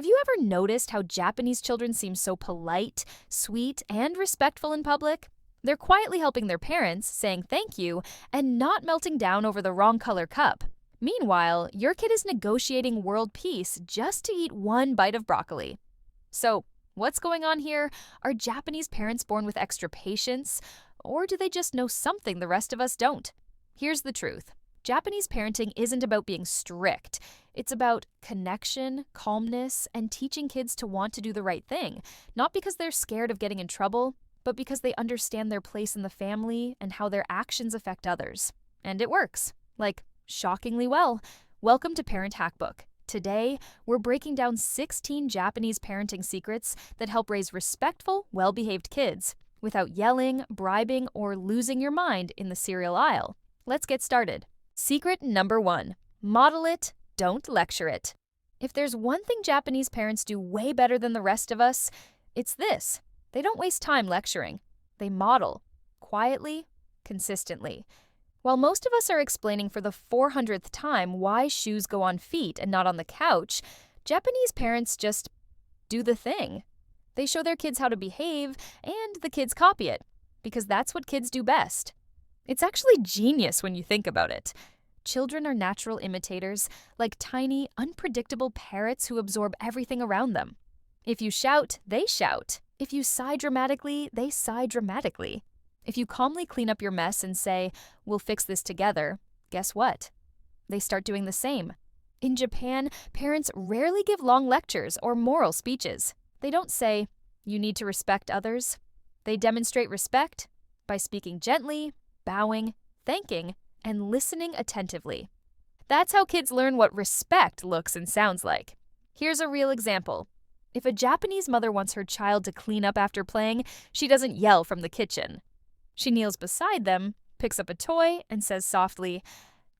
Have you ever noticed how Japanese children seem so polite, sweet, and respectful in public? They're quietly helping their parents, saying thank you, and not melting down over the wrong color cup. Meanwhile, your kid is negotiating world peace just to eat one bite of broccoli. So, what's going on here? Are Japanese parents born with extra patience? Or do they just know something the rest of us don't? Here's the truth. Japanese parenting isn't about being strict. It's about connection, calmness, and teaching kids to want to do the right thing, not because they're scared of getting in trouble, but because they understand their place in the family and how their actions affect others. And it works. Like, shockingly well. Welcome to Parent Hackbook. Today, we're breaking down 16 Japanese parenting secrets that help raise respectful, well-behaved kids without yelling, bribing, or losing your mind in the cereal aisle. Let's get started. Secret number 1. Model it, don't lecture it. If there's one thing Japanese parents do way better than the rest of us, it's this. They don't waste time lecturing. They model. Quietly, consistently. While most of us are explaining for the 400th time why shoes go on feet and not on the couch, Japanese parents just do the thing. They show their kids how to behave, and the kids copy it, because that's what kids do best. It's actually genius when you think about it. Children are natural imitators, like tiny, unpredictable parrots who absorb everything around them. If you shout, they shout. If you sigh dramatically, they sigh dramatically. If you calmly clean up your mess and say, "We'll fix this together," guess what? They start doing the same. In Japan, parents rarely give long lectures or moral speeches. They don't say, "You need to respect others." They demonstrate respect by speaking gently, bowing, thanking, and listening attentively. That's how kids learn what respect looks and sounds like. Here's a real example. If a Japanese mother wants her child to clean up after playing, she doesn't yell from the kitchen. She kneels beside them, picks up a toy, and says softly,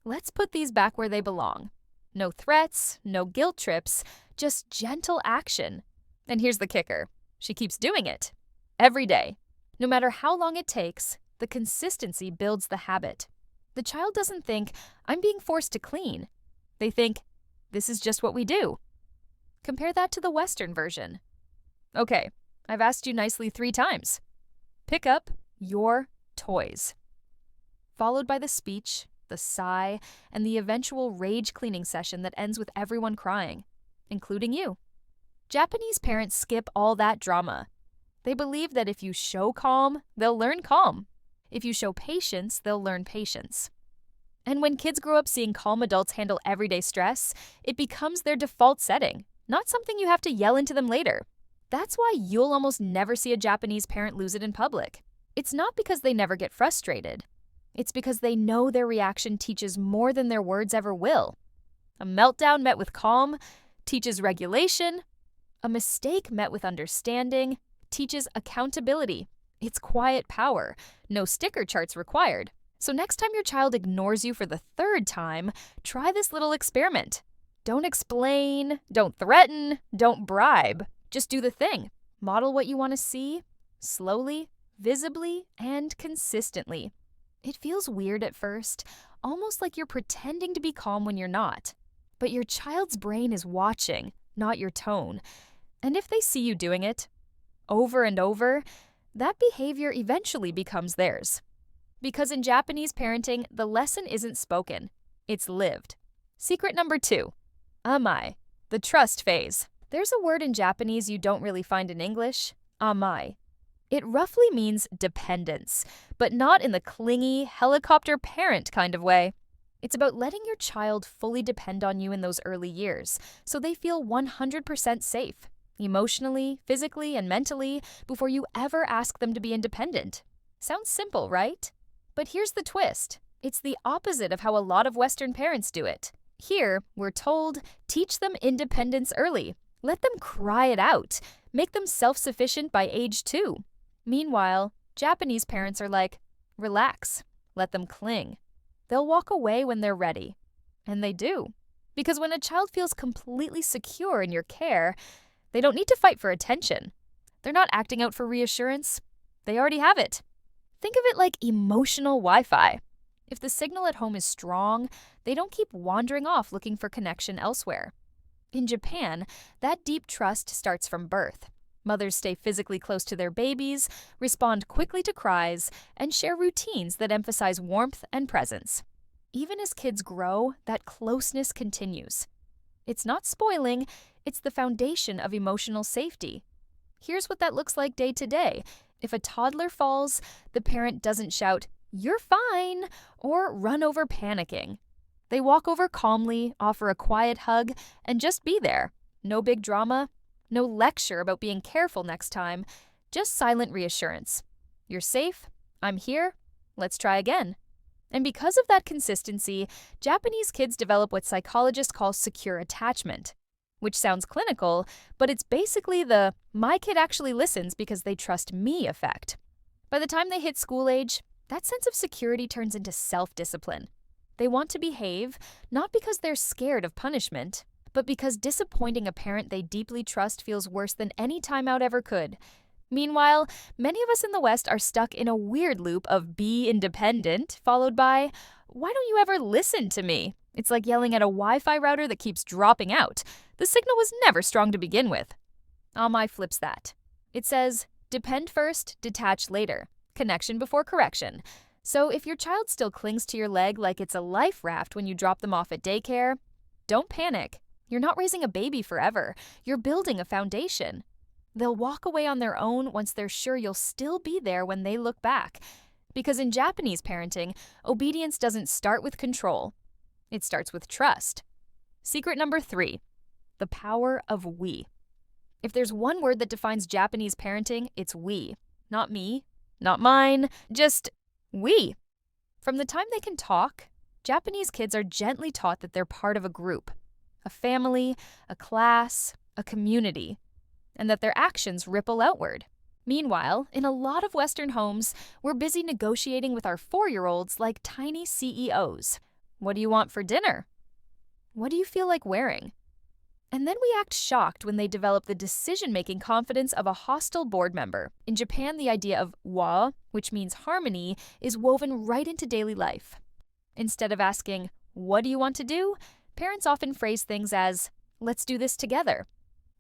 "Let's put these back where they belong." No threats, no guilt trips, just gentle action. And here's the kicker. She keeps doing it. Every day. No matter how long it takes, the consistency builds the habit. The child doesn't think, "I'm being forced to clean." They think, "This is just what we do." Compare that to the Western version. Okay, I've asked you nicely 3 times. Pick up your toys. Followed by the speech, the sigh, and the eventual rage cleaning session that ends with everyone crying, including you. Japanese parents skip all that drama. They believe that if you show calm, they'll learn calm. If you show patience, they'll learn patience. And when kids grow up seeing calm adults handle everyday stress, it becomes their default setting, not something you have to yell into them later. That's why you'll almost never see a Japanese parent lose it in public. It's not because they never get frustrated. It's because they know their reaction teaches more than their words ever will. A meltdown met with calm teaches regulation. A mistake met with understanding teaches accountability. It's quiet power. No sticker charts required. So next time your child ignores you for the 3rd time, try this little experiment. Don't explain, don't threaten, don't bribe. Just do the thing. Model what you want to see, slowly, visibly, and consistently. It feels weird at first, almost like you're pretending to be calm when you're not. But your child's brain is watching, not your tone. And if they see you doing it over and over, that behavior eventually becomes theirs. Because in Japanese parenting, the lesson isn't spoken, it's lived. Secret number 2. Amae, the trust phase. There's a word in Japanese you don't really find in English, amae. It roughly means dependence, but not in the clingy, helicopter parent kind of way. It's about letting your child fully depend on you in those early years, so they feel 100% safe, emotionally, physically, and mentally, before you ever ask them to be independent. Sounds simple, right? But here's the twist. It's the opposite of how a lot of Western parents do it. Here, we're told, teach them independence early. Let them cry it out. Make them self-sufficient by age 2. Meanwhile, Japanese parents are like, relax, let them cling. They'll walk away when they're ready. And they do. Because when a child feels completely secure in your care, they don't need to fight for attention. They're not acting out for reassurance. They already have it. Think of it like emotional Wi-Fi. If the signal at home is strong, they don't keep wandering off looking for connection elsewhere. In Japan, that deep trust starts from birth. Mothers stay physically close to their babies, respond quickly to cries, and share routines that emphasize warmth and presence. Even as kids grow, that closeness continues. It's not spoiling, it's the foundation of emotional safety. Here's what that looks like day to day. If a toddler falls, the parent doesn't shout, "You're fine," or run over panicking. They walk over calmly, offer a quiet hug, and just be there. No big drama, no lecture about being careful next time, just silent reassurance. "You're safe, I'm here, let's try again." And because of that consistency, Japanese kids develop what psychologists call secure attachment, which sounds clinical, but it's basically the "my kid actually listens because they trust me" effect. By the time they hit school age, that sense of security turns into self-discipline. They want to behave, not because they're scared of punishment, but because disappointing a parent they deeply trust feels worse than any timeout ever could. Meanwhile, many of us in the West are stuck in a weird loop of "be independent," followed by "why don't you ever listen to me?" It's like yelling at a Wi-Fi router that keeps dropping out. The signal was never strong to begin with. Amae flips that. It says, depend first, detach later. Connection before correction. So if your child still clings to your leg like it's a life raft when you drop them off at daycare, don't panic. You're not raising a baby forever. You're building a foundation. They'll walk away on their own once they're sure you'll still be there when they look back. Because in Japanese parenting, obedience doesn't start with control. It starts with trust. Secret number 3, the power of we. If there's one word that defines Japanese parenting, it's we. Not me, not mine, just we. From the time they can talk, Japanese kids are gently taught that they're part of a group, a family, a class, a community, and that their actions ripple outward. Meanwhile, in a lot of Western homes, we're busy negotiating with our 4-year-olds like tiny CEOs. What do you want for dinner? What do you feel like wearing? And then we act shocked when they develop the decision-making confidence of a hostile board member. In Japan, the idea of wa, which means harmony, is woven right into daily life. Instead of asking, "What do you want to do?" parents often phrase things as, "Let's do this together."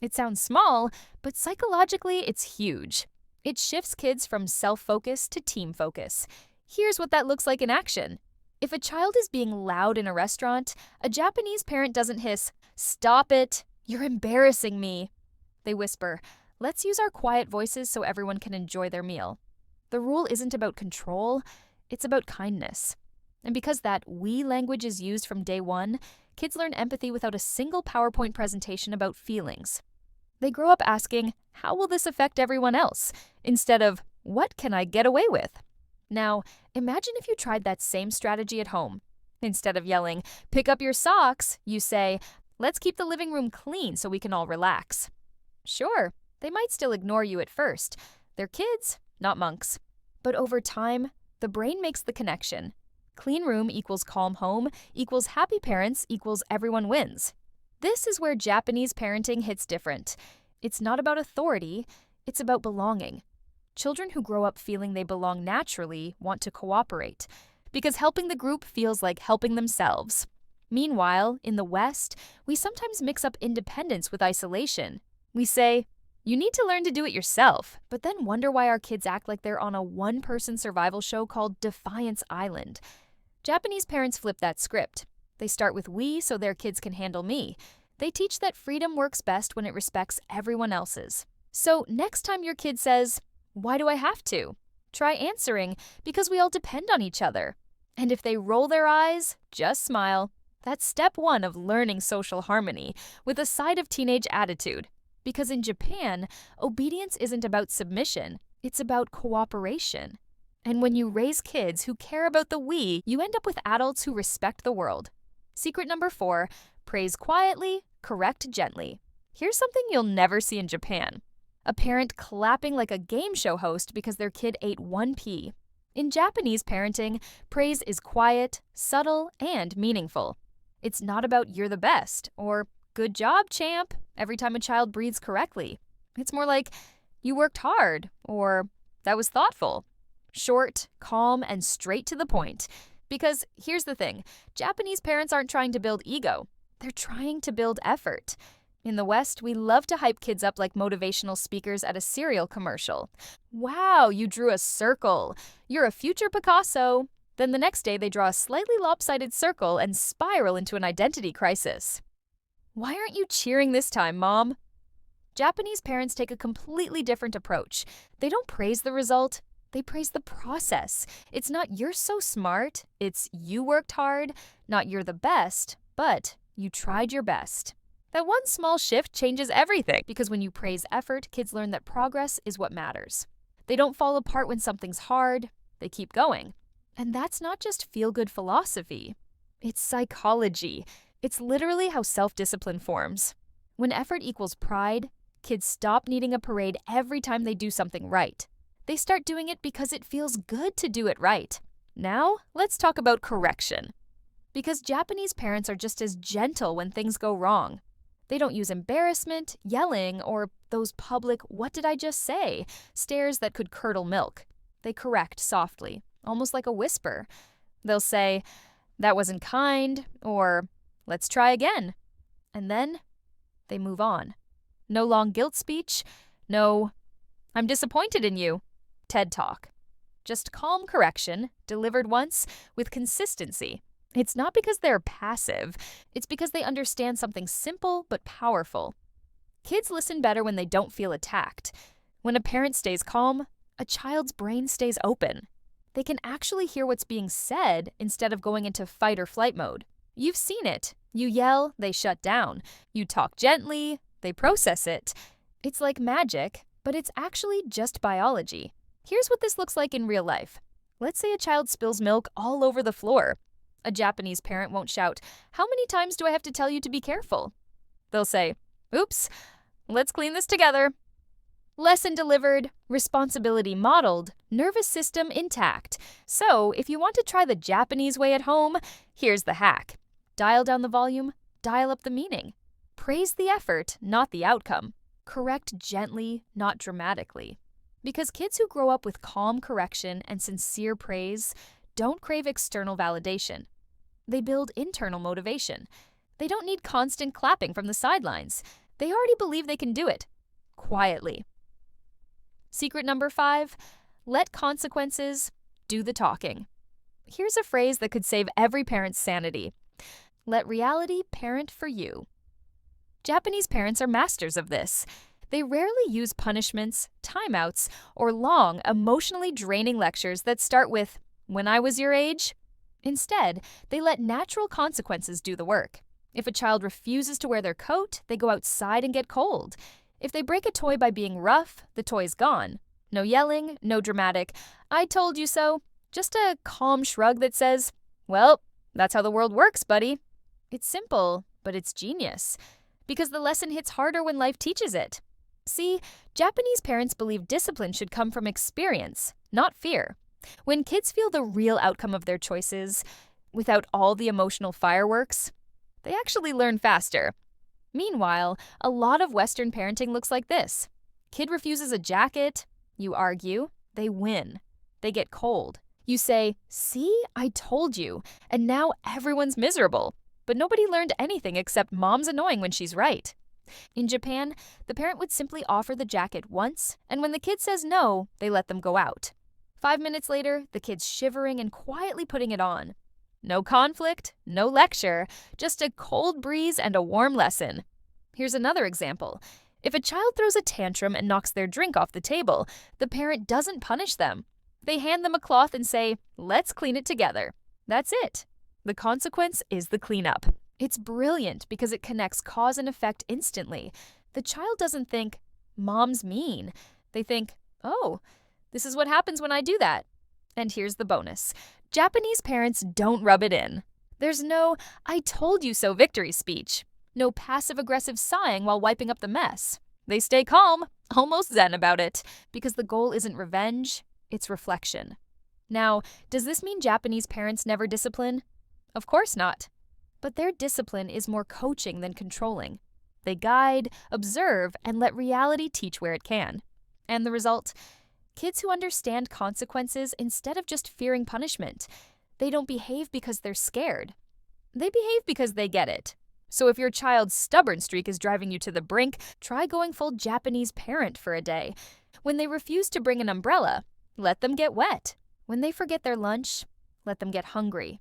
It sounds small, but psychologically it's huge. It shifts kids from self-focus to team focus. Here's what that looks like in action. If a child is being loud in a restaurant, a Japanese parent doesn't hiss, "Stop it, you're embarrassing me." They whisper, "Let's use our quiet voices so everyone can enjoy their meal." The rule isn't about control, it's about kindness. And because that we language is used from day one, kids learn empathy without a single PowerPoint presentation about feelings. They grow up asking, "How will this affect everyone else?" instead of, "What can I get away with?" Now, imagine if you tried that same strategy at home. Instead of yelling, "Pick up your socks," you say, "Let's keep the living room clean so we can all relax." Sure, they might still ignore you at first. They're kids, not monks. But over time, the brain makes the connection. Clean room equals calm home equals happy parents equals everyone wins. This is where Japanese parenting hits different. It's not about authority, it's about belonging. Children who grow up feeling they belong naturally want to cooperate, because helping the group feels like helping themselves. Meanwhile, in the West, we sometimes mix up independence with isolation. We say, "You need to learn to do it yourself," but then wonder why our kids act like they're on a one-person survival show called Defiance Island. Japanese parents flip that script. They start with we so their kids can handle me. They teach that freedom works best when it respects everyone else's. So next time your kid says, "Why do I have to?" try answering, "Because we all depend on each other." And if they roll their eyes, just smile. That's step 1 of learning social harmony, with a side of teenage attitude. Because in Japan, obedience isn't about submission, it's about cooperation. And when you raise kids who care about the we, you end up with adults who respect the world. Secret number 4, praise quietly, correct gently. Here's something you'll never see in Japan. A parent clapping like a game show host because their kid ate 1 pea. In Japanese parenting, praise is quiet, subtle, and meaningful. It's not about "you're the best" or "good job, champ" every time a child breathes correctly. It's more like "you worked hard" or "that was thoughtful." Short, calm, and straight to the point. Because here's the thing, Japanese parents aren't trying to build ego. They're trying to build effort. In the West, we love to hype kids up like motivational speakers at a cereal commercial. Wow, you drew a circle. You're a future Picasso. Then the next day, they draw a slightly lopsided circle and spiral into an identity crisis. Why aren't you cheering this time, Mom? Japanese parents take a completely different approach. They don't praise the result, they praise the process. It's not "you're so smart," it's "you worked hard," not "you're the best," but "you tried your best." That one small shift changes everything, because when you praise effort, kids learn that progress is what matters. They don't fall apart when something's hard, they keep going. And that's not just feel-good philosophy. It's psychology. It's literally how self-discipline forms. When effort equals pride, kids stop needing a parade every time they do something right. They start doing it because it feels good to do it right. Now, let's talk about correction. Because Japanese parents are just as gentle when things go wrong. They don't use embarrassment, yelling, or those public "what did I just say" stares that could curdle milk. They correct softly, almost like a whisper. They'll say, "that wasn't kind," or "let's try again." And then they move on. No long guilt speech, no "I'm disappointed in you" TED Talk. Just calm correction, delivered once, with consistency. It's not because they're passive, it's because they understand something simple but powerful. Kids listen better when they don't feel attacked. When a parent stays calm, a child's brain stays open. They can actually hear what's being said instead of going into fight or flight mode. You've seen it. You yell, they shut down. You talk gently, they process it. It's like magic, but it's actually just biology. Here's what this looks like in real life. Let's say a child spills milk all over the floor. A Japanese parent won't shout, "How many times do I have to tell you to be careful?" They'll say, "Oops, let's clean this together." Lesson delivered, responsibility modeled, nervous system intact. So, if you want to try the Japanese way at home, here's the hack. Dial down the volume, dial up the meaning. Praise the effort, not the outcome. Correct gently, not dramatically. Because kids who grow up with calm correction and sincere praise don't crave external validation. They build internal motivation. They don't need constant clapping from the sidelines. They already believe they can do it. Quietly. Secret number 5, let consequences do the talking. Here's a phrase that could save every parent's sanity. Let reality parent for you. Japanese parents are masters of this. They rarely use punishments, timeouts, or long, emotionally draining lectures that start with, "When I was your age." Instead, they let natural consequences do the work. If a child refuses to wear their coat, they go outside and get cold. If they break a toy by being rough, the toy's gone. No yelling, no dramatic, "I told you so." Just a calm shrug that says, "Well, that's how the world works, buddy." It's simple, but it's genius. Because the lesson hits harder when life teaches it. See, Japanese parents believe discipline should come from experience, not fear. When kids feel the real outcome of their choices, without all the emotional fireworks, they actually learn faster. Meanwhile, a lot of Western parenting looks like this. Kid refuses a jacket, you argue, they win. They get cold. You say, "See, I told you," and now everyone's miserable. But nobody learned anything except mom's annoying when she's right. In Japan, the parent would simply offer the jacket once, and when the kid says no, they let them go out. 5 minutes later, the kid's shivering and quietly putting it on. No conflict, no lecture, just a cold breeze and a warm lesson. Here's another example. If a child throws a tantrum and knocks their drink off the table, the parent doesn't punish them. They hand them a cloth and say, "Let's clean it together." That's it. The consequence is the cleanup. It's brilliant because it connects cause and effect instantly. The child doesn't think, "Mom's mean." They think, "Oh, this is what happens when I do that." And here's the bonus. Japanese parents don't rub it in. There's no "I told you so" victory speech. No passive-aggressive sighing while wiping up the mess. They stay calm, almost zen about it, because the goal isn't revenge, it's reflection. Now, does this mean Japanese parents never discipline? Of course not. But their discipline is more coaching than controlling. They guide, observe, and let reality teach where it can. And the result? Kids who understand consequences instead of just fearing punishment. They don't behave because they're scared. They behave because they get it. So if your child's stubborn streak is driving you to the brink, try going full Japanese parent for a day. When they refuse to bring an umbrella, let them get wet. When they forget their lunch, let them get hungry.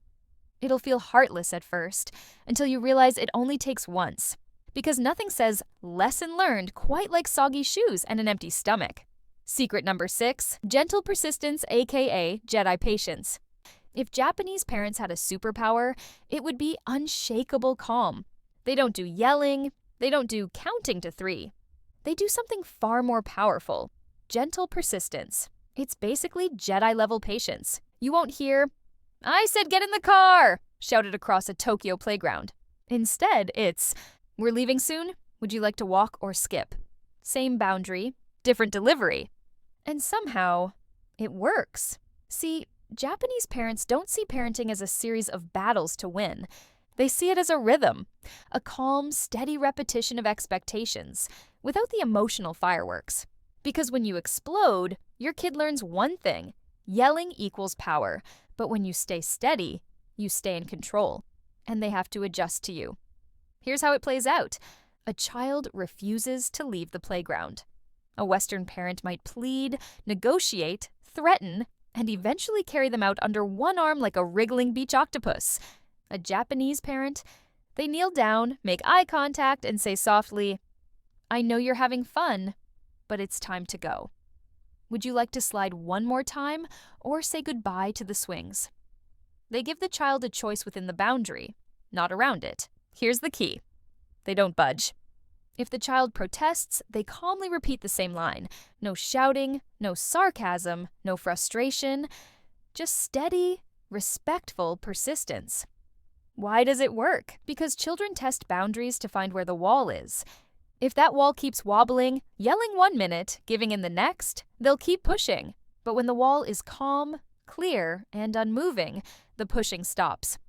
It'll feel heartless at first, until you realize it only takes once. Because nothing says lesson learned quite like soggy shoes and an empty stomach. Secret number 6, gentle persistence, aka Jedi patience. If Japanese parents had a superpower, it would be unshakable calm. They don't do yelling, they don't do counting to 3. They do something far more powerful, gentle persistence. It's basically Jedi-level patience. You won't hear, "I said get in the car!" shouted across a Tokyo playground. Instead, it's, "We're leaving soon? Would you like to walk or skip?" Same boundary, different delivery. And somehow, it works. See, Japanese parents don't see parenting as a series of battles to win. They see it as a rhythm, a calm, steady repetition of expectations, without the emotional fireworks. Because when you explode, your kid learns one thing: yelling equals power. But when you stay steady, you stay in control. And they have to adjust to you. Here's how it plays out. A child refuses to leave the playground. A Western parent might plead, negotiate, threaten, and eventually carry them out under one arm like a wriggling beach octopus. A Japanese parent, they kneel down, make eye contact, and say softly, "I know you're having fun, but it's time to go. Would you like to slide one more time or say goodbye to the swings?" They give the child a choice within the boundary, not around it. Here's the key. They don't budge. If the child protests, they calmly repeat the same line. No shouting, no sarcasm, no frustration, just steady, respectful persistence. Why does it work? Because children test boundaries to find where the wall is. If that wall keeps wobbling, yelling 1 minute, giving in the next, they'll keep pushing. But when the wall is calm, clear, and unmoving, the pushing stops.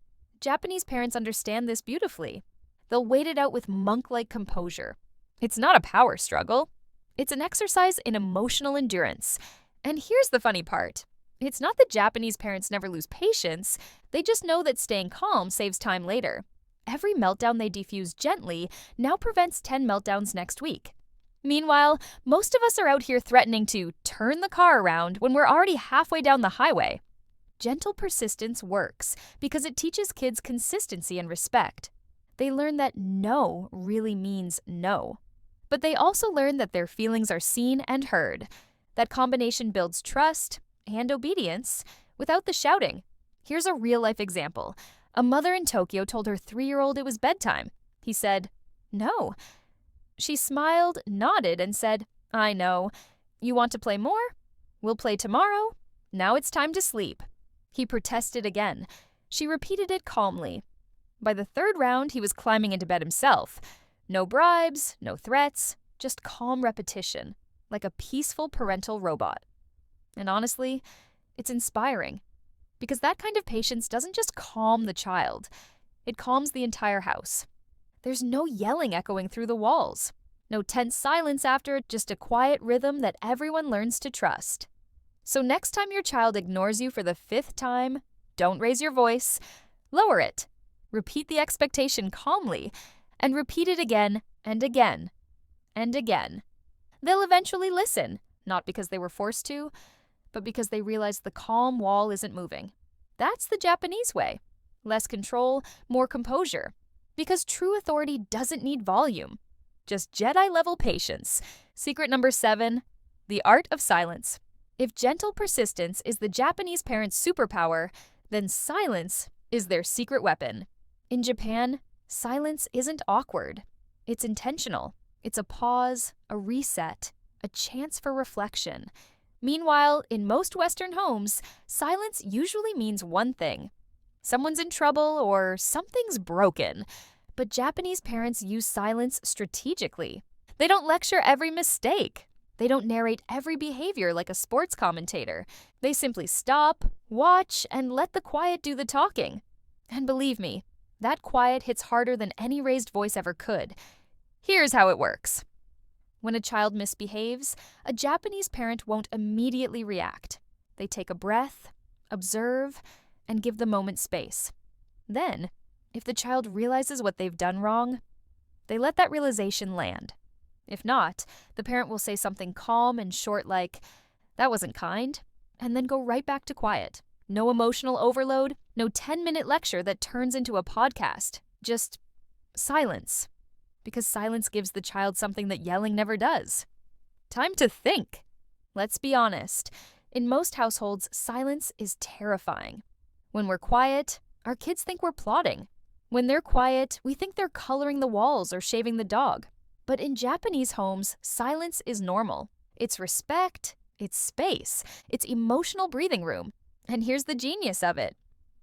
Japanese parents understand this beautifully. They'll wait it out with monk-like composure. It's not a power struggle. It's an exercise in emotional endurance. And here's the funny part. It's not that Japanese parents never lose patience, they just know that staying calm saves time later. Every meltdown they defuse gently now prevents 10 meltdowns next week. Meanwhile, most of us are out here threatening to turn the car around when we're already halfway down the highway. Gentle persistence works because it teaches kids consistency and respect. They learn that no really means no. But they also learn that their feelings are seen and heard. That combination builds trust and obedience without the shouting. Here's a real-life example. A mother in Tokyo told her 3-year-old it was bedtime. He said, "No." She smiled, nodded, and said, "I know. You want to play more? We'll play tomorrow. Now it's time to sleep." He protested again. She repeated it calmly. By the 3rd round, he was climbing into bed himself. No bribes, no threats, just calm repetition, like a peaceful parental robot. And honestly, it's inspiring. Because that kind of patience doesn't just calm the child, it calms the entire house. There's no yelling echoing through the walls. No tense silence after, just a quiet rhythm that everyone learns to trust. So next time your child ignores you for the 5th time, don't raise your voice. Lower it. Repeat the expectation calmly, and repeat it again and again and again. They'll eventually listen, not because they were forced to, but because they realize the calm wall isn't moving. That's the Japanese way. Less control, more composure. Because true authority doesn't need volume, just Jedi-level patience. Secret number 7, the art of silence. If gentle persistence is the Japanese parent's superpower, then silence is their secret weapon. In Japan, silence isn't awkward. It's intentional. It's a pause, a reset, a chance for reflection. Meanwhile, in most Western homes, silence usually means one thing. Someone's in trouble or something's broken. But Japanese parents use silence strategically. They don't lecture every mistake. They don't narrate every behavior like a sports commentator. They simply stop, watch, and let the quiet do the talking. And believe me, that quiet hits harder than any raised voice ever could. Here's how it works. When a child misbehaves, a Japanese parent won't immediately react. They take a breath, observe, and give the moment space. Then, If the child realizes what they've done wrong, they let that realization land. If not, the parent will say something calm and short like, "That wasn't kind," and then go right back to quiet. No emotional overload, no 10-minute lecture that turns into a podcast. Just silence. Because silence gives the child something that yelling never does. Time to think. Let's be honest. In most households, silence is terrifying. When we're quiet, our kids think we're plotting. When they're quiet, we think they're coloring the walls or shaving the dog. But in Japanese homes, silence is normal. It's respect, it's space, it's emotional breathing room. And here's the genius of it.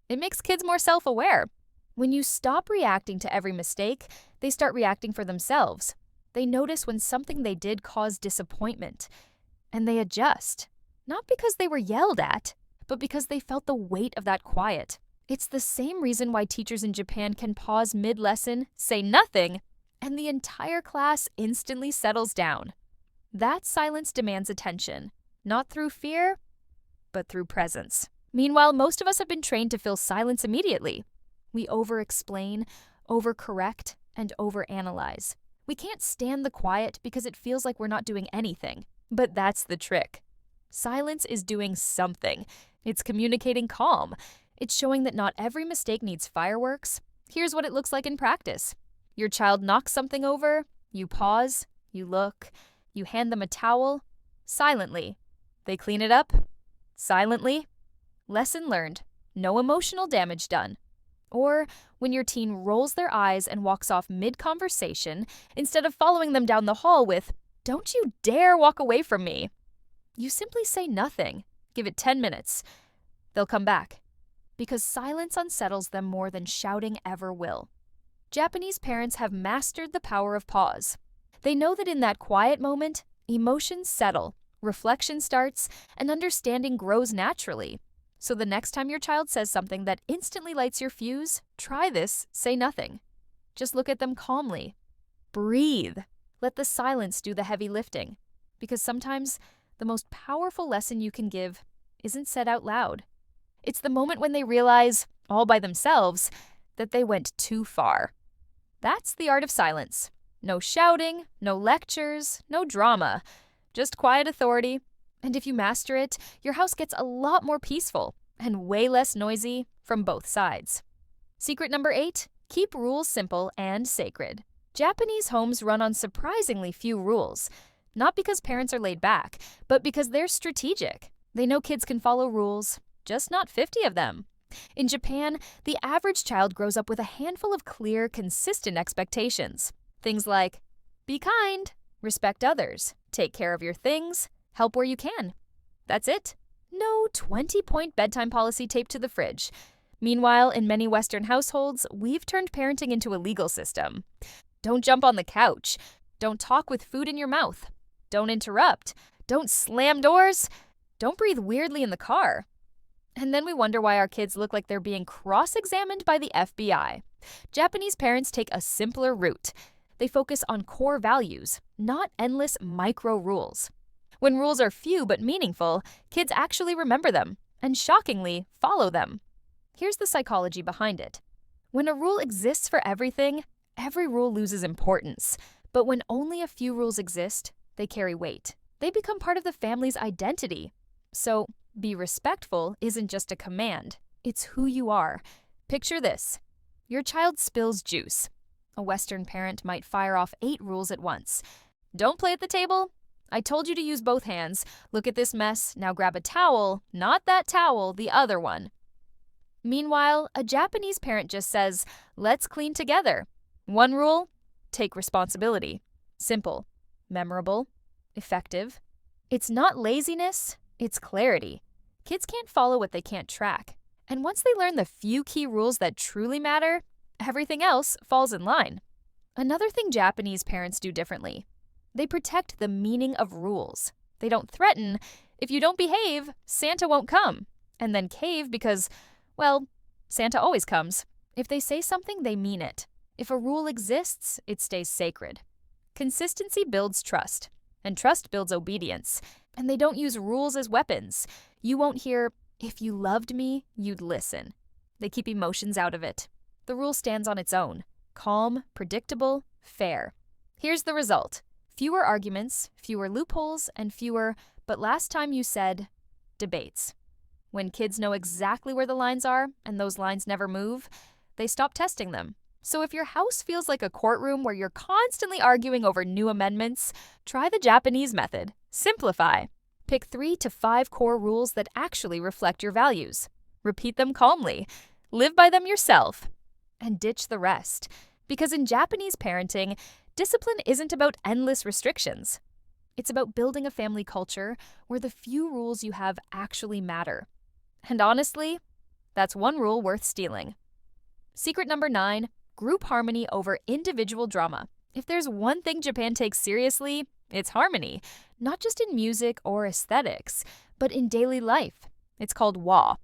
It makes kids more self-aware. When you stop reacting to every mistake, they start reacting for themselves. They notice when something they did caused disappointment. And they adjust. Not because they were yelled at, but because they felt the weight of that quiet. It's the same reason why teachers in Japan can pause mid-lesson, say nothing, and the entire class instantly settles down. That silence demands attention, not through fear, but through presence. Meanwhile, most of us have been trained to fill silence immediately. We over-explain, over-correct, and over-analyze. We can't stand the quiet because it feels like we're not doing anything. But that's the trick. Silence is doing something. It's communicating calm. It's showing that not every mistake needs fireworks. Here's what it looks like in practice. Your child knocks something over, you pause, you look, you hand them a towel, silently. They clean it up, silently. Lesson learned. No emotional damage done. Or when your teen rolls their eyes and walks off mid-conversation, instead of following them down the hall with, "Don't you dare walk away from me," you simply say nothing. Give it 10 minutes. They'll come back. Because silence unsettles them more than shouting ever will. Japanese parents have mastered the power of pause. They know that in that quiet moment, emotions settle, reflection starts, and understanding grows naturally. So the next time your child says something that instantly lights your fuse, try this, say nothing. Just look at them calmly. Breathe. Let the silence do the heavy lifting. Because sometimes the most powerful lesson you can give isn't said out loud. It's the moment when they realize, all by themselves, that they went too far. That's the art of silence. No shouting, no lectures, no drama. Just quiet authority. And if you master it, your house gets a lot more peaceful and way less noisy from both sides. Secret number 8, keep rules simple and sacred. Japanese homes run on surprisingly few rules. Not because parents are laid back, but because they're strategic. They know kids can follow rules, just not 50 of them. In Japan, the average child grows up with a handful of clear, consistent expectations. Things like, be kind, respect others, take care of your things, help where you can. That's it. No 20-point bedtime policy taped to the fridge. Meanwhile, in many Western households, we've turned parenting into a legal system. Don't jump on the couch. Don't talk with food in your mouth. Don't interrupt. Don't slam doors. Don't breathe weirdly in the car. And then we wonder why our kids look like they're being cross-examined by the FBI. Japanese parents take a simpler route. They focus on core values, not endless micro rules. When rules are few but meaningful, kids actually remember them, and shockingly, follow them. Here's the psychology behind it. When a rule exists for everything, every rule loses importance. But when only a few rules exist, they carry weight. They become part of the family's identity. So, be respectful isn't just a command. It's who you are. Picture this. Your child spills juice. A Western parent might fire off 8 rules at once. Don't play at the table. I told you to use both hands. Look at this mess. Now grab a towel. Not that towel, the other one. Meanwhile, a Japanese parent just says, let's clean together. One rule, take responsibility. Simple, memorable, effective. It's not laziness, it's clarity. Kids can't follow what they can't track. And once they learn the few key rules that truly matter, everything else falls in line. Another thing Japanese parents do differently. They protect the meaning of rules. They don't threaten, if you don't behave, Santa won't come. And then cave because, well, Santa always comes. If they say something, they mean it. If a rule exists, it stays sacred. Consistency builds trust, and trust builds obedience. And they don't use rules as weapons. You won't hear, if you loved me, you'd listen. They keep emotions out of it. The rule stands on its own: calm, predictable, fair. Here's the result: fewer arguments, fewer loopholes, and fewer "but last time you said" debates. When kids know exactly where the lines are and those lines never move, they stop testing them. So if your house feels like a courtroom where you're constantly arguing over new amendments, try the Japanese method. Simplify. Pick 3 to 5 core rules that actually reflect your values. Repeat them calmly. Live by them yourself. And ditch the rest. Because in Japanese parenting, discipline isn't about endless restrictions. It's about building a family culture where the few rules you have actually matter. And honestly, that's one rule worth stealing. Secret number 9, group harmony over individual drama. If there's one thing Japan takes seriously, it's harmony. Not just in music or aesthetics, but in daily life. It's called wa.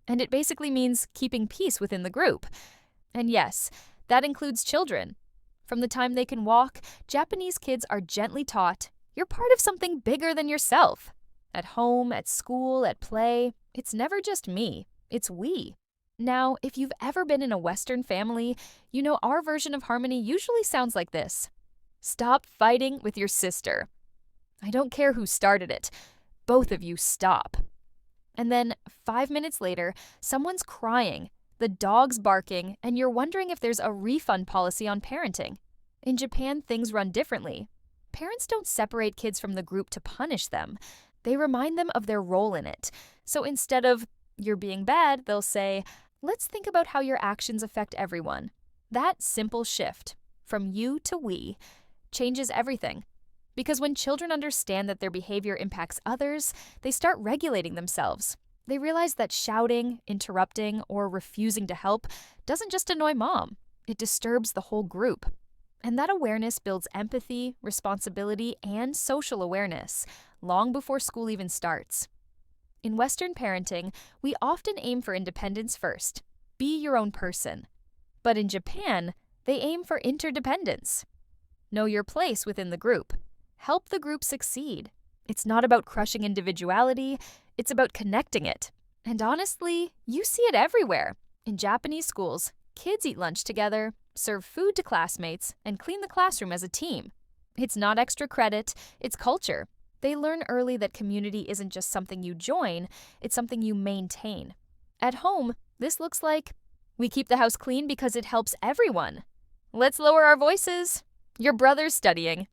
And it basically means keeping peace within the group. And yes, that includes children. From the time they can walk, Japanese kids are gently taught, you're part of something bigger than yourself. At home, at school, at play, it's never just me, it's we. Now, if you've ever been in a Western family, you know our version of harmony usually sounds like this: stop fighting with your sister. I don't care who started it. Both of you stop. And then 5 minutes later, someone's crying, the dog's barking, and you're wondering if there's a refund policy on parenting. In Japan, things run differently. Parents don't separate kids from the group to punish them. They remind them of their role in it. So instead of, "you're being bad," they'll say, "let's think about how your actions affect everyone." That simple shift, from you to we, changes everything. Because when children understand that their behavior impacts others, they start regulating themselves. They realize that shouting, interrupting, or refusing to help doesn't just annoy mom, it disturbs the whole group. And that awareness builds empathy, responsibility, and social awareness, long before school even starts. In Western parenting, we often aim for independence first. Be your own person. But in Japan, they aim for interdependence. Know your place within the group. Help the group succeed. It's not about crushing individuality, it's about connecting it. And honestly, you see it everywhere. In Japanese schools, kids eat lunch together, serve food to classmates, and clean the classroom as a team. It's not extra credit, it's culture. They learn early that community isn't just something you join, it's something you maintain. At home, this looks like, we keep the house clean because it helps everyone. Let's lower our voices. Your brother's studying.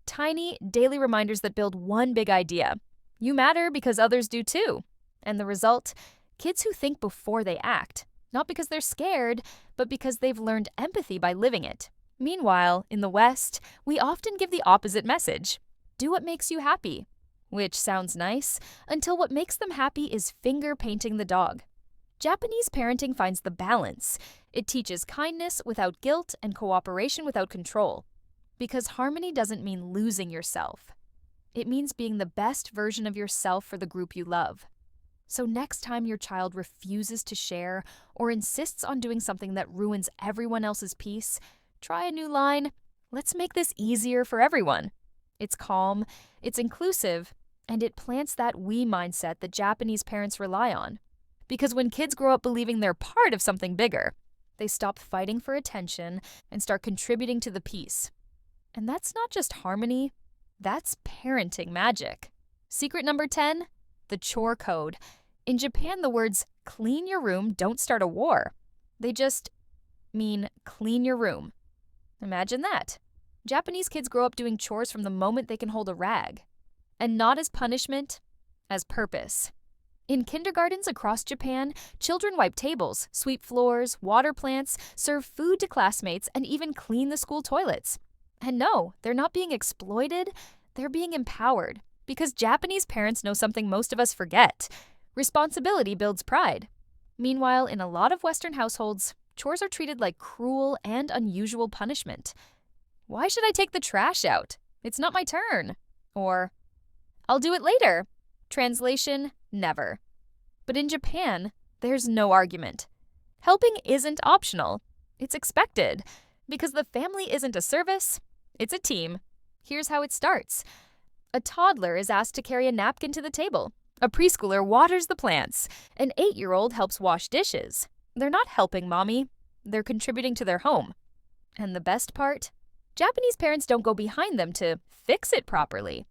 Tiny, daily reminders that build one big idea. You matter because others do too. And the result? Kids who think before they act. Not because they're scared, but because they've learned empathy by living it. Meanwhile, in the West, we often give the opposite message. Do what makes you happy. Which sounds nice, until what makes them happy is finger painting the dog. Japanese parenting finds the balance. It teaches kindness without guilt and cooperation without control. Because harmony doesn't mean losing yourself. It means being the best version of yourself for the group you love. So next time your child refuses to share or insists on doing something that ruins everyone else's peace, try a new line. Let's make this easier for everyone. It's calm, it's inclusive, and it plants that we mindset that Japanese parents rely on. Because when kids grow up believing they're part of something bigger, they stop fighting for attention and start contributing to the peace. And that's not just harmony, that's parenting magic. Secret number 10, the chore code. In Japan, the words clean your room don't start a war. They just mean clean your room. Imagine that. Japanese kids grow up doing chores from the moment they can hold a rag. And not as punishment, as purpose. In kindergartens across Japan, children wipe tables, sweep floors, water plants, serve food to classmates, and even clean the school toilets. And no, they're not being exploited, they're being empowered. Because Japanese parents know something most of us forget. Responsibility builds pride. Meanwhile, in a lot of Western households, chores are treated like cruel and unusual punishment. Why should I take the trash out? It's not my turn. Or, I'll do it later. Translation, never. But in Japan, there's no argument. Helping isn't optional. It's expected. Because the family isn't a service, it's a team. Here's how it starts. A toddler is asked to carry a napkin to the table. A preschooler waters the plants. An 8-year-old helps wash dishes. They're not helping mommy. they're contributing to their home. And the best part? Japanese parents don't go behind them to fix it properly.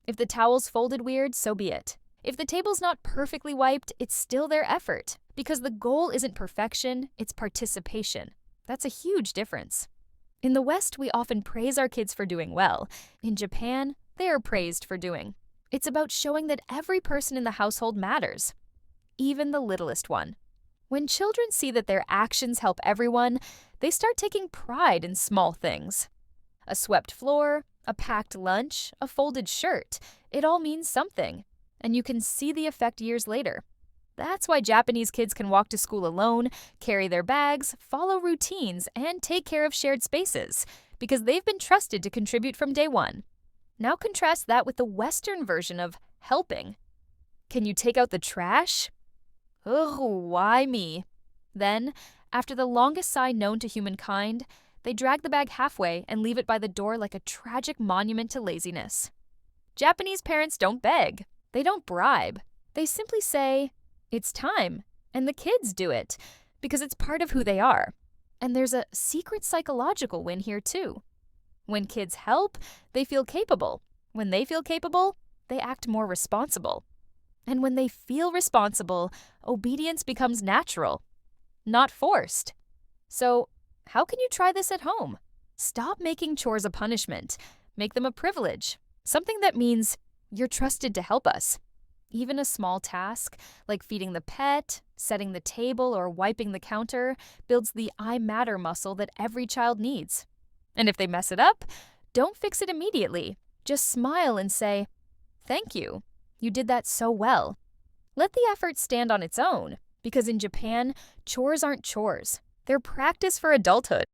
If the towel's folded weird, so be it. If the table's not perfectly wiped, it's still their effort, because the goal isn't perfection, it's participation. That's a huge difference. In the West, we often praise our kids for doing well. In Japan, they are praised for doing. It's about showing that every person in the household matters, even the littlest one. When children see that their actions help everyone, they start taking pride in small things. A swept floor, a packed lunch, a folded shirt, it all means something, and you can see the effect years later. That's why Japanese kids can walk to school alone, carry their bags, follow routines, and take care of shared spaces, because they've been trusted to contribute from day one. Now contrast that with the Western version of helping. Can you take out the trash? Ugh, why me? Then, after the longest sigh known to humankind, they drag the bag halfway and leave it by the door like a tragic monument to laziness. Japanese parents don't beg. They don't bribe. They simply say, "It's time," and the kids do it, because it's part of who they are. And there's a secret psychological win here too. When kids help, they feel capable. When they feel capable, they act more responsible. And when they feel responsible, obedience becomes natural, not forced. So, how can you try this at home? Stop making chores a punishment. Make them a privilege, something that means you're trusted to help us. Even a small task, like feeding the pet, setting the table, or wiping the counter, builds the I matter muscle that every child needs. And if they mess it up, don't fix it immediately. Just smile and say, "Thank you. You did that so well." Let the effort stand on its own, because in Japan, chores aren't chores. They're practice for adulthood.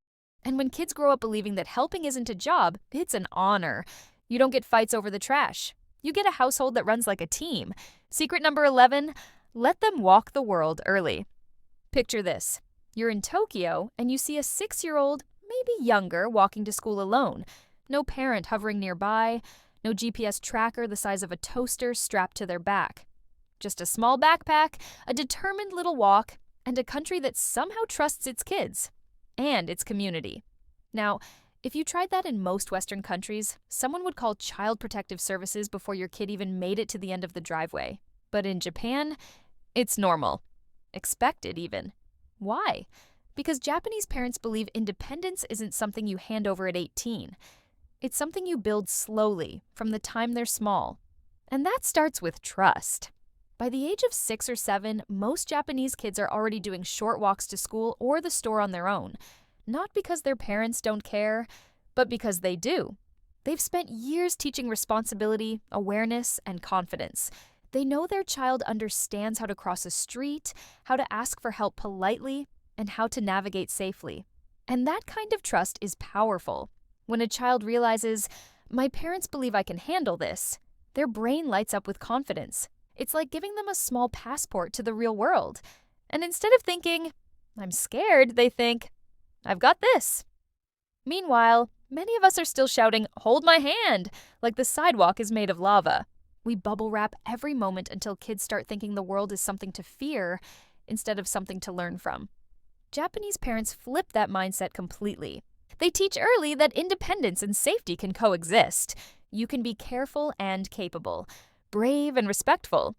And when kids grow up believing that helping isn't a job, it's an honor. You don't get fights over the trash. You get a household that runs like a team. Secret number 11, let them walk the world early. Picture this. You're in Tokyo and you see a 6-year-old, maybe younger, walking to school alone. No parent hovering nearby, no GPS tracker the size of a toaster strapped to their back. Just a small backpack, a determined little walk, and a country that somehow trusts its kids and its community. Now, if you tried that in most Western countries, someone would call Child Protective Services before your kid even made it to the end of the driveway. But in Japan, it's normal. Expected, even. Why? Because Japanese parents believe independence isn't something you hand over at 18. It's something you build slowly, from the time they're small. And that starts with trust. By the age of 6 or 7, most Japanese kids are already doing short walks to school or the store on their own. Not because their parents don't care, but because they do. They've spent years teaching responsibility, awareness, and confidence. They know their child understands how to cross a street, how to ask for help politely, and how to navigate safely. And that kind of trust is powerful. When a child realizes, "My parents believe I can handle this," their brain lights up with confidence. It's like giving them a small passport to the real world. And instead of thinking, "I'm scared," they think, "I've got this." Meanwhile, many of us are still shouting, "Hold my hand," like the sidewalk is made of lava. We bubble wrap every moment until kids start thinking the world is something to fear instead of something to learn from. Japanese parents flip that mindset completely. They teach early that independence and safety can coexist. You can be careful and capable, brave and respectful.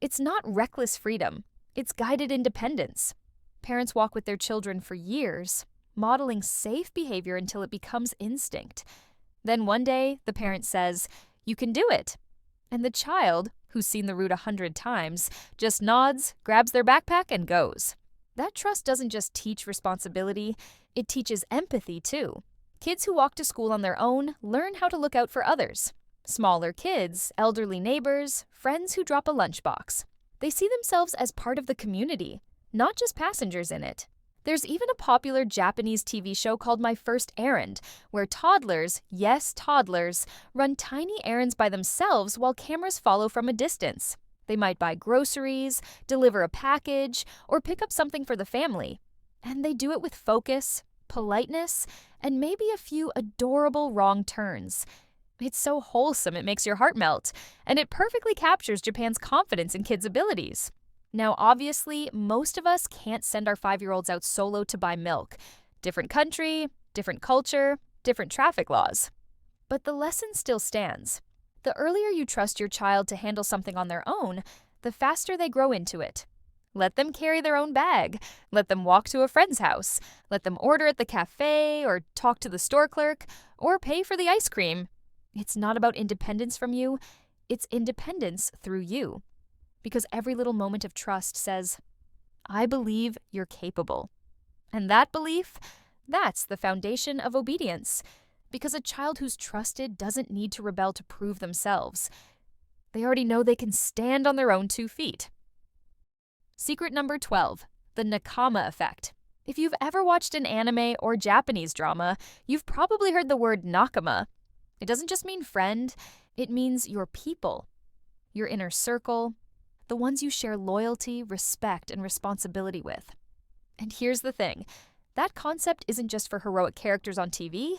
It's not reckless freedom. It's guided independence. Parents walk with their children for years, modeling safe behavior until it becomes instinct. Then one day, the parent says, "You can do it." And the child, who's seen the route 100 times, just nods, grabs their backpack, and goes. That trust doesn't just teach responsibility, it teaches empathy too. Kids who walk to school on their own learn how to look out for others. Smaller kids, elderly neighbors, friends who drop a lunchbox. They see themselves as part of the community, not just passengers in it. There's even a popular Japanese TV show called My First Errand, where toddlers, yes, toddlers, run tiny errands by themselves while cameras follow from a distance. They might buy groceries, deliver a package, or pick up something for the family. And they do it with focus, politeness, and maybe a few adorable wrong turns. It's so wholesome it makes your heart melt, and it perfectly captures Japan's confidence in kids' abilities. Now, obviously, most of us can't send our 5-year-olds out solo to buy milk. Different country, different culture, different traffic laws. But the lesson still stands. The earlier you trust your child to handle something on their own, the faster they grow into it. Let them carry their own bag. Let them walk to a friend's house. Let them order at the cafe or talk to the store clerk or pay for the ice cream. It's not about independence from you. It's independence through you. Because every little moment of trust says, I believe you're capable. And that belief, that's the foundation of obedience. Because a child who's trusted doesn't need to rebel to prove themselves. They already know they can stand on their own 2 feet. Secret number 12, the nakama effect. If you've ever watched an anime or Japanese drama, you've probably heard the word nakama. It doesn't just mean friend, it means your people, your inner circle, the ones you share loyalty, respect, and responsibility with. And here's the thing, that concept isn't just for heroic characters on TV,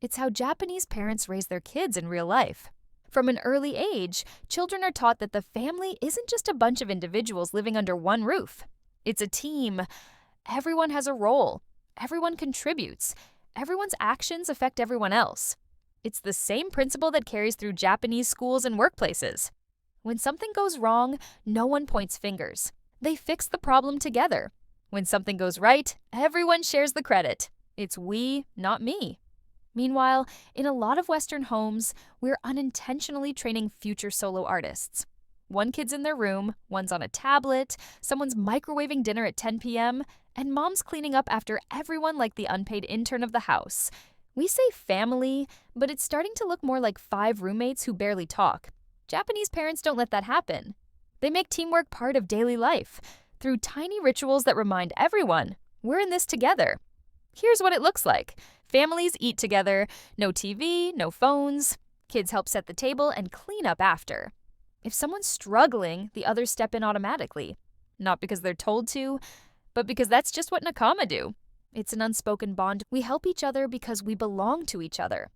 it's how Japanese parents raise their kids in real life. From an early age, children are taught that the family isn't just a bunch of individuals living under one roof. It's a team. Everyone has a role. Everyone contributes. Everyone's actions affect everyone else. It's the same principle that carries through Japanese schools and workplaces. When something goes wrong, no one points fingers. They fix the problem together. When something goes right, everyone shares the credit. It's we, not me. Meanwhile, in a lot of Western homes, we're unintentionally training future solo artists. One kid's in their room, one's on a tablet, someone's microwaving dinner at 10 p.m., and mom's cleaning up after everyone like the unpaid intern of the house. We say family, but it's starting to look more like 5 roommates who barely talk. Japanese parents don't let that happen. They make teamwork part of daily life, through tiny rituals that remind everyone, we're in this together. Here's what it looks like. Families eat together, no TV, no phones. Kids help set the table and clean up after. If someone's struggling, the others step in automatically. Not because they're told to, but because that's just what nakama do. It's an unspoken bond. We help each other because we belong to each other.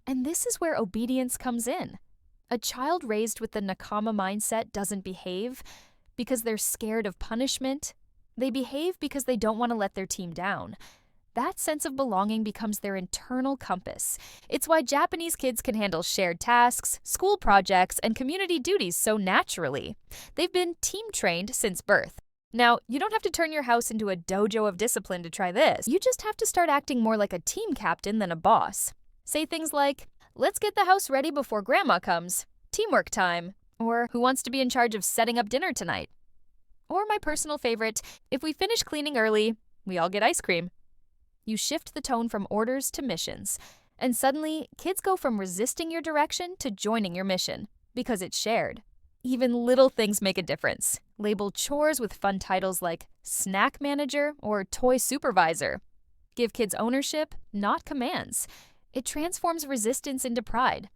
And this is where obedience comes in. A child raised with the nakama mindset doesn't behave because they're scared of punishment. They behave because they don't want to let their team down. That sense of belonging becomes their internal compass. It's why Japanese kids can handle shared tasks, school projects, and community duties so naturally. They've been team-trained since birth. Now, you don't have to turn your house into a dojo of discipline to try this. You just have to start acting more like a team captain than a boss. Say things like, let's get the house ready before grandma comes. Teamwork time. Or who wants to be in charge of setting up dinner tonight? Or my personal favorite, if we finish cleaning early, we all get ice cream. You shift the tone from orders to missions. And suddenly, kids go from resisting your direction to joining your mission, because it's shared. Even little things make a difference. Label chores with fun titles like Snack Manager or Toy Supervisor. Give kids ownership, not commands. It transforms resistance into pride.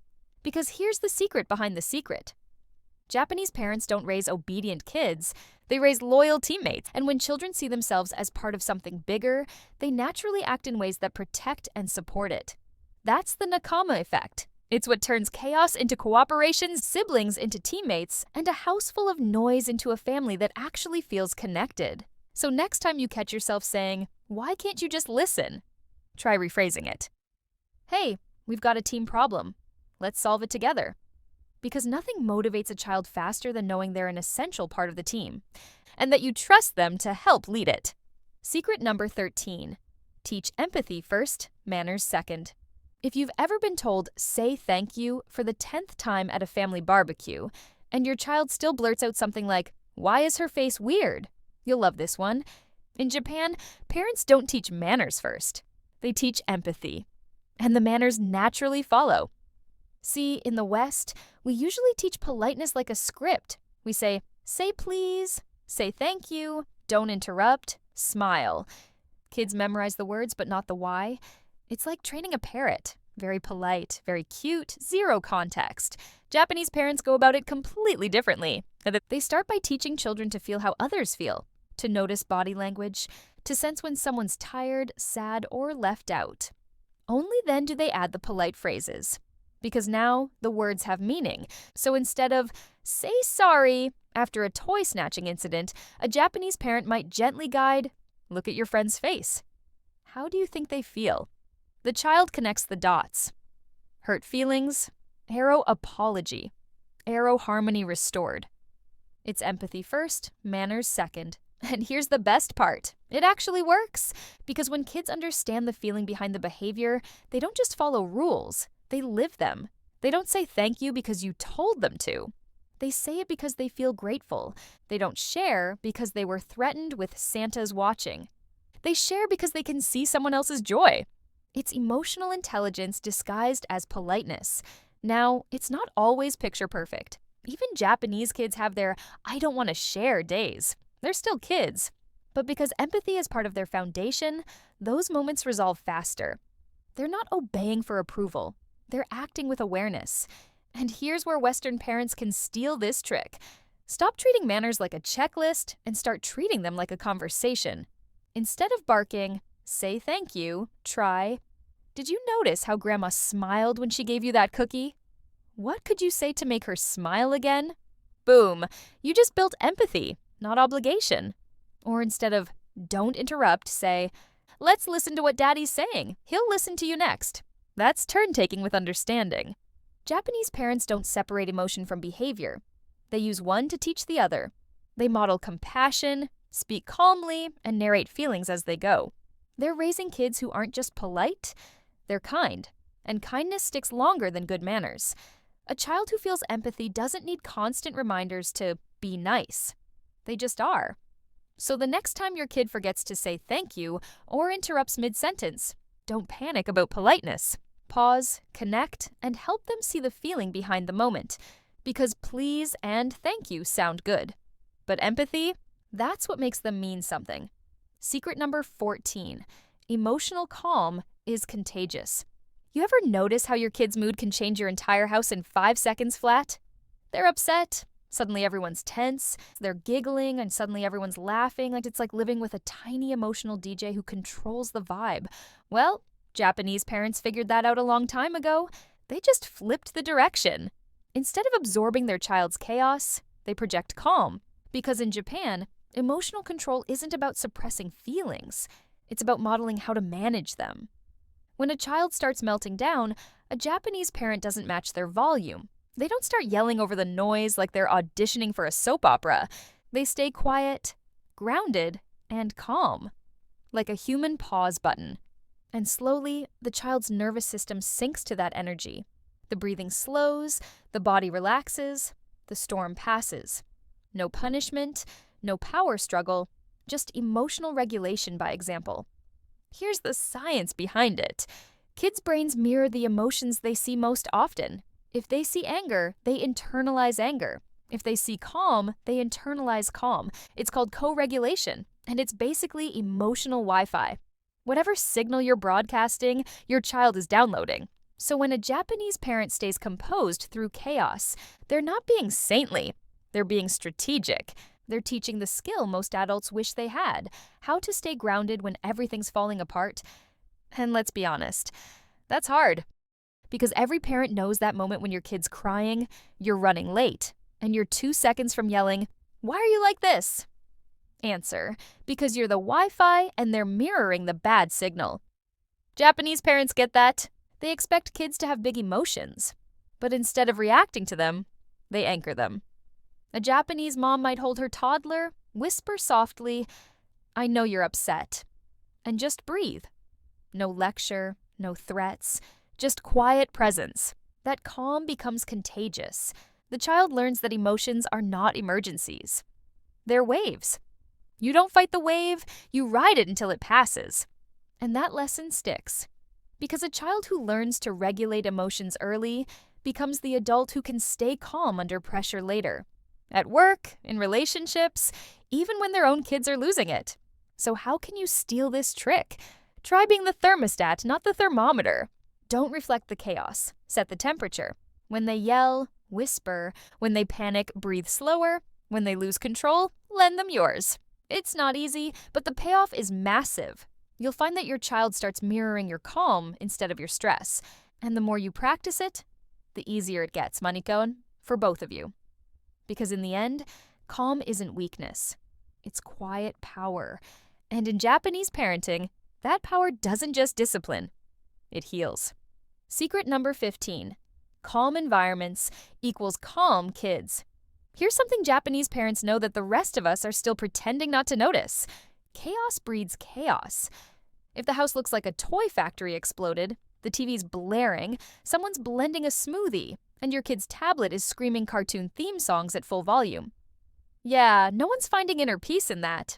Because here's the secret behind the secret. Japanese parents don't raise obedient kids, they raise loyal teammates. And when children see themselves as part of something bigger, they naturally act in ways that protect and support it. That's the nakama effect. It's what turns chaos into cooperation, siblings into teammates, and a house full of noise into a family that actually feels connected. So next time you catch yourself saying, "Why can't you just listen?" Try rephrasing it. "Hey, we've got a team problem. Let's solve it together." Because nothing motivates a child faster than knowing they're an essential part of the team, and that you trust them to help lead it. Secret number 13. Teach empathy first, manners second. If you've ever been told, "say thank you" for the 10th time at a family barbecue, and your child still blurts out something like, "Why is her face weird?" You'll love this one. In Japan, parents don't teach manners first. They teach empathy. And the manners naturally follow. See, in the West, we usually teach politeness like a script. We say please, say thank you, don't interrupt, smile. Kids memorize the words but not the why. It's like training a parrot. Very polite, very cute, zero context. Japanese parents go about it completely differently. They start by teaching children to feel how others feel, to notice body language, to sense when someone's tired, sad, or left out. Only then do they add the polite phrases. because now the words have meaning. So instead of say sorry after a toy snatching incident, a Japanese parent might gently guide, look at your friend's face. How do you think they feel? The child connects the dots. Hurt feelings, arrow apology, arrow harmony restored. It's empathy first, manners second. And here's the best part. It actually works. Because when kids understand the feeling behind the behavior, they don't just follow rules, they live them. They don't say thank you because you told them to. They say it because they feel grateful. They don't share because they were threatened with Santa's watching. They share because they can see someone else's joy. It's emotional intelligence disguised as politeness. Now, it's not always picture perfect. Even Japanese kids have their I don't want to share days. They're still kids. But because empathy is part of their foundation, those moments resolve faster. They're not obeying for approval. They're acting with awareness. And here's where Western parents can steal this trick. Stop treating manners like a checklist and start treating them like a conversation. Instead of barking, say thank you, try, did you notice how Grandma smiled when she gave you that cookie? What could you say to make her smile again? Boom, you just built empathy, not obligation. Or instead of don't interrupt, say, let's listen to what Daddy's saying. He'll listen to you next. That's turn-taking with understanding. Japanese parents don't separate emotion from behavior. They use one to teach the other. They model compassion, speak calmly, and narrate feelings as they go. They're raising kids who aren't just polite, they're kind. And kindness sticks longer than good manners. A child who feels empathy doesn't need constant reminders to be nice. They just are. So the next time your kid forgets to say thank you or interrupts mid-sentence, don't panic about politeness. Pause, connect, and help them see the feeling behind the moment. Because please and thank you sound good. But empathy, that's what makes them mean something. Secret number 14. Emotional calm is contagious. You ever notice how your kid's mood can change your entire house in 5 seconds flat? They're upset. Suddenly everyone's tense. They're giggling and suddenly everyone's laughing. It's like living with a tiny emotional DJ who controls the vibe. Well, Japanese parents figured that out a long time ago. They just flipped the direction. Instead of absorbing their child's chaos, they project calm. Because in Japan, emotional control isn't about suppressing feelings. It's about modeling how to manage them. When a child starts melting down, a Japanese parent doesn't match their volume. They don't start yelling over the noise like they're auditioning for a soap opera. They stay quiet, grounded, and calm, like a human pause button. And slowly, the child's nervous system sinks to that energy. The breathing slows, the body relaxes, the storm passes. No punishment, no power struggle, just emotional regulation by example. Here's the science behind it. Kids' brains mirror the emotions they see most often. If they see anger, they internalize anger. If they see calm, they internalize calm. It's called co-regulation, and it's basically emotional Wi-Fi. Whatever signal you're broadcasting, your child is downloading. So when a Japanese parent stays composed through chaos, they're not being saintly. They're being strategic. They're teaching the skill most adults wish they had, how to stay grounded when everything's falling apart. And let's be honest, that's hard. Because every parent knows that moment when your kid's crying, you're running late, and you're 2 seconds from yelling, "Why are you like this?" Answer, because you're the Wi-Fi and they're mirroring the bad signal. Japanese parents get that. They expect kids to have big emotions. But instead of reacting to them, they anchor them. A Japanese mom might hold her toddler, whisper softly, "I know you're upset," and just breathe. No lecture, no threats, just quiet presence. That calm becomes contagious. The child learns that emotions are not emergencies. They're waves. You don't fight the wave, you ride it until it passes. And that lesson sticks. Because a child who learns to regulate emotions early becomes the adult who can stay calm under pressure later. At work, in relationships, even when their own kids are losing it. So how can you steal this trick? Try being the thermostat, not the thermometer. Don't reflect the chaos. Set the temperature. When they yell, whisper. When they panic, breathe slower. When they lose control, lend them yours. It's not easy, but the payoff is massive. You'll find that your child starts mirroring your calm instead of your stress. And the more you practice it, the easier it gets, Manikon, for both of you. Because in the end, calm isn't weakness. It's quiet power. And in Japanese parenting, that power doesn't just discipline, it heals. Secret number 15. Calm environments equals calm kids. Here's something Japanese parents know that the rest of us are still pretending not to notice. Chaos breeds chaos. If the house looks like a toy factory exploded, the TV's blaring, someone's blending a smoothie, and your kid's tablet is screaming cartoon theme songs at full volume. Yeah, no one's finding inner peace in that.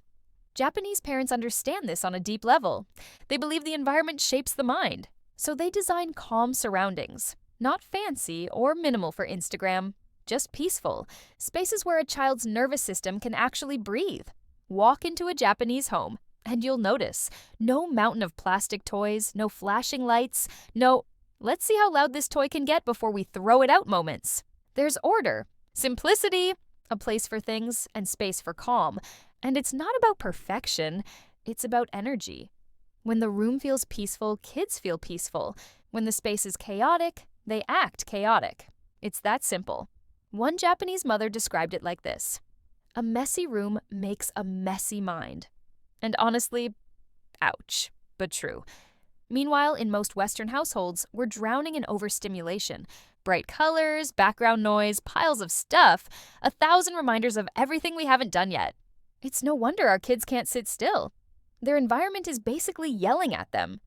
Japanese parents understand this on a deep level. They believe the environment shapes the mind, so they design calm surroundings. Not fancy or minimal for Instagram, just peaceful. Spaces where a child's nervous system can actually breathe. Walk into a Japanese home, and you'll notice no mountain of plastic toys, no flashing lights, no "let's see how loud this toy can get before we throw it out" moments. There's order, simplicity, a place for things, and space for calm. And it's not about perfection, it's about energy. When the room feels peaceful, kids feel peaceful. When the space is chaotic, they act chaotic. It's that simple. One Japanese mother described it like this: a messy room makes a messy mind. And honestly, ouch, but true. Meanwhile, in most Western households, we're drowning in overstimulation. Bright colors, background noise, piles of stuff, 1,000 reminders of everything we haven't done yet. It's no wonder our kids can't sit still. Their environment is basically yelling at them.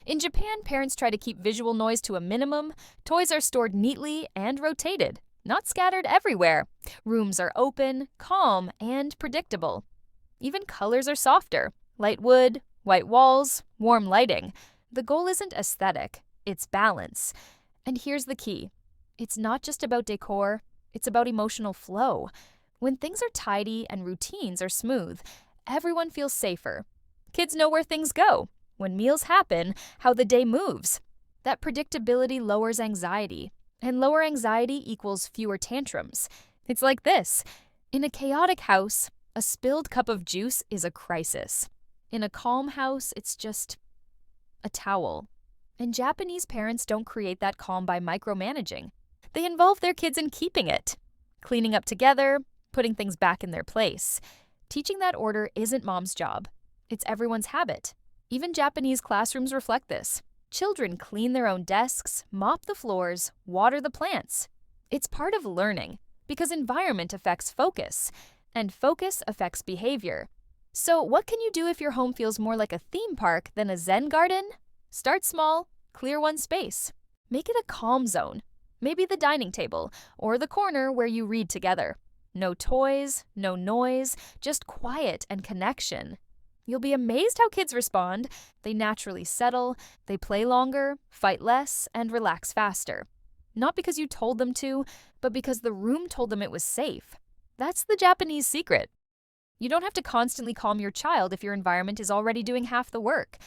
In Japan, parents try to keep visual noise to a minimum. Toys are stored neatly and rotated, not scattered everywhere. Rooms are open, calm, and predictable. Even colors are softer: light wood, white walls, warm lighting. The goal isn't aesthetic, it's balance. And here's the key: it's not just about decor, it's about emotional flow. When things are tidy and routines are smooth, everyone feels safer. Kids know where things go, when meals happen, how the day moves. That predictability lowers anxiety, and lower anxiety equals fewer tantrums. It's like this: in a chaotic house, a spilled cup of juice is a crisis. In a calm house, it's just a towel. And Japanese parents don't create that calm by micromanaging. They involve their kids in keeping it, cleaning up together, putting things back in their place. Teaching that order isn't mom's job. It's everyone's habit. Even Japanese classrooms reflect this. Children clean their own desks, mop the floors, water the plants. It's part of learning, because environment affects focus, and focus affects behavior. So what can you do if your home feels more like a theme park than a Zen garden? Start small, clear one space. Make it a calm zone. Maybe the dining table, or the corner where you read together. No toys, no noise, just quiet and connection. You'll be amazed how kids respond. They naturally settle, they play longer, fight less, and relax faster. Not because you told them to, but because the room told them it was safe. That's the Japanese secret. You don't have to constantly calm your child if your environment is already doing half the work.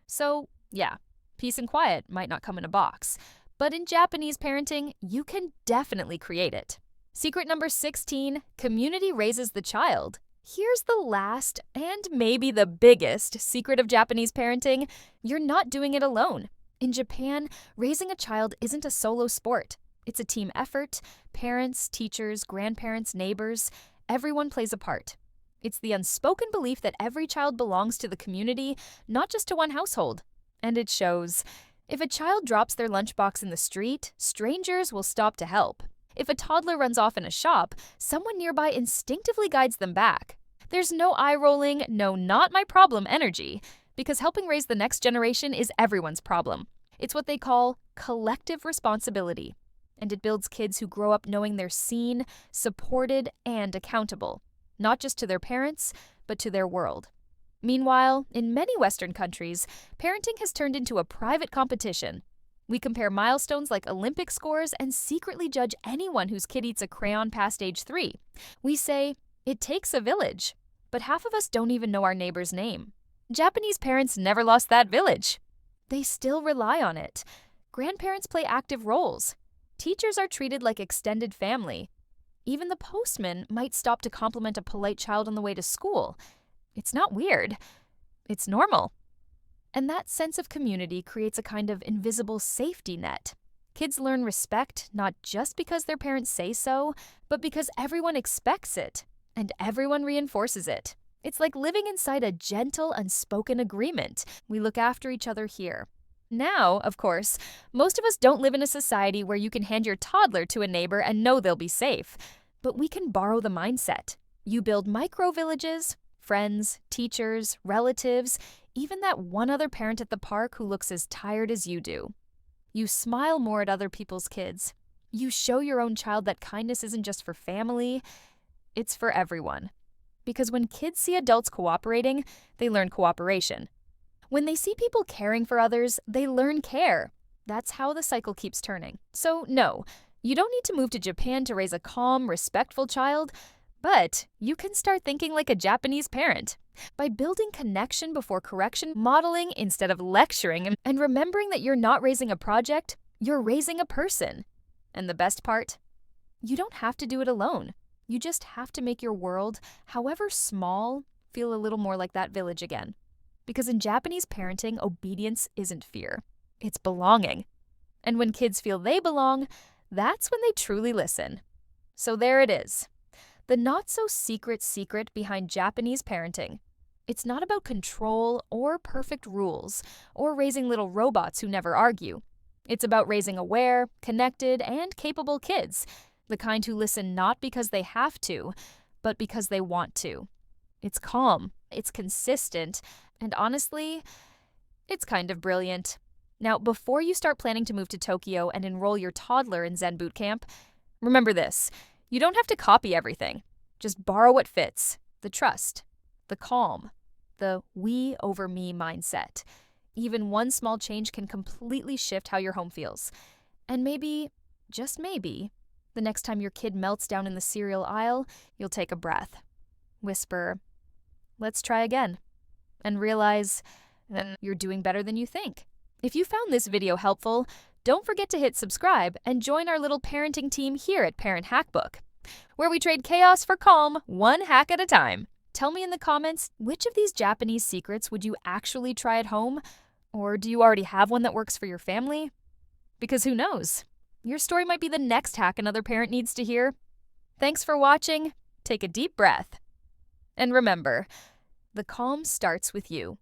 So, yeah, peace and quiet might not come in a box. But in Japanese parenting, you can definitely create it. Secret number 16, community raises the child. Here's the last, and maybe the biggest, secret of Japanese parenting: you're not doing it alone. In Japan, raising a child isn't a solo sport. It's a team effort. Parents, teachers, grandparents, neighbors, everyone plays a part. It's the unspoken belief that every child belongs to the community, not just to one household. And it shows. If a child drops their lunchbox in the street, strangers will stop to help. If a toddler runs off in a shop, someone nearby instinctively guides them back. There's no eye-rolling, no not my problem energy, because helping raise the next generation is everyone's problem. It's what they call collective responsibility. And it builds kids who grow up knowing they're seen, supported, and accountable. Not just to their parents, but to their world. Meanwhile, in many Western countries, parenting has turned into a private competition. We compare milestones like Olympic scores and secretly judge anyone whose kid eats a crayon past age 3. We say, it takes a village, but half of us don't even know our neighbor's name. Japanese parents never lost that village. They still rely on it. Grandparents play active roles. Teachers are treated like extended family. Even the postman might stop to compliment a polite child on the way to school. It's not weird. It's normal. And that sense of community creates a kind of invisible safety net. Kids learn respect not just because their parents say so, but because everyone expects it, and everyone reinforces it. It's like living inside a gentle, unspoken agreement. We look after each other here. Now, of course, most of us don't live in a society where you can hand your toddler to a neighbor and know they'll be safe. But we can borrow the mindset. You build micro-villages, friends, teachers, relatives, even that one other parent at the park who looks as tired as you do. You smile more at other people's kids. You show your own child that kindness isn't just for family, it's for everyone. Because when kids see adults cooperating, they learn cooperation. When they see people caring for others, they learn care. That's how the cycle keeps turning. So no, you don't need to move to Japan to raise a calm, respectful child, but you can start thinking like a Japanese parent. By building connection before correction, modeling instead of lecturing, and remembering that you're not raising a project, you're raising a person. And the best part? You don't have to do it alone. You just have to make your world, however small, feel a little more like that village again. Because in Japanese parenting, obedience isn't fear. It's belonging. And when kids feel they belong, that's when they truly listen. So there it is. The not-so-secret secret behind Japanese parenting. It's not about control or perfect rules or raising little robots who never argue. It's about raising aware, connected, and capable kids, the kind who listen not because they have to, but because they want to. It's calm, it's consistent, and honestly, it's kind of brilliant. Now, before you start planning to move to Tokyo and enroll your toddler in Zen boot camp, remember this. You don't have to copy everything. Just borrow what fits. The trust, the calm, the we over me mindset. Even one small change can completely shift how your home feels. And maybe, just maybe, the next time your kid melts down in the cereal aisle, you'll take a breath. Whisper, "Let's try again." And realize you're doing better than you think. If you found this video helpful, don't forget to hit subscribe and join our little parenting team here at Parent Hackbook, where we trade chaos for calm, one hack at a time. Tell me in the comments, which of these Japanese secrets would you actually try at home? Or do you already have one that works for your family? Because who knows? Your story might be the next hack another parent needs to hear. Thanks for watching. Take a deep breath. And remember, the calm starts with you.